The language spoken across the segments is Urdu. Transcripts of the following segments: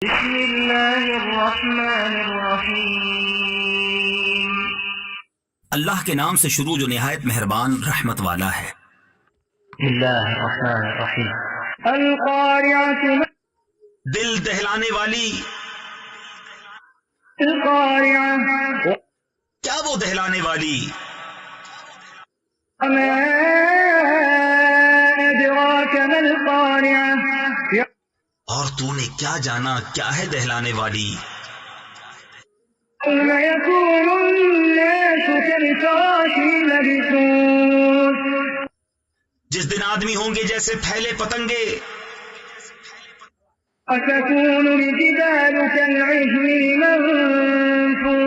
بسم اللہ الرحمن الرحیم، اللہ کے نام سے شروع جو نہایت مہربان رحمت والا ہے۔ بسم اللہ الرحمن الرحیم۔ القارعۃ، دل دہلانے والی۔ القارعۃ، کیا وہ دہلانے والی؟ وما ادراک ما القارعۃ، اور تو نے کیا جانا کیا ہے دہلانے والی؟ يوم يكون الناس كالفراش المبثوث، جس دن آدمی ہوں گے جیسے پھیلے پتنگے، وتكون الجبال كالعهن المنفوش،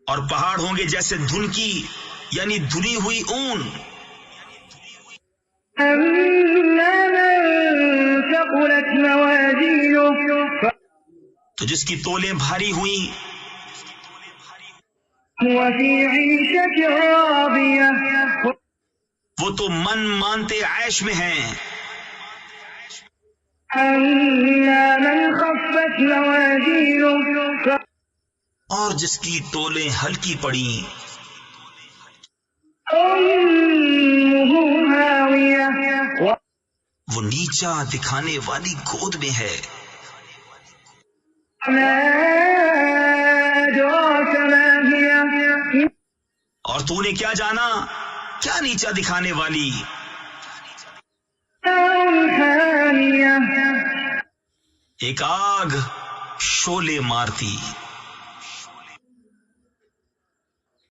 اور پہاڑ ہوں گے جیسے دھن کی یعنی دھلی ہوئی اون۔ أما من ثقلت موازينه تو جس کی تولیں بھاری ہوئیں فهو في عيشة راضية، وہ تو من مانتے عیش میں ہیں۔ أما من خفت موازينه اور جس کی تولیں ہلکی پڑیں فأمه هاوية، وہ نیچا دکھانے والی گود میں ہے۔ وما أدراك ما هي، اور تو نے کیا جانا کیا نیچا دکھانے والی؟ نار حامية، ایک آگ شعلے مارتی۔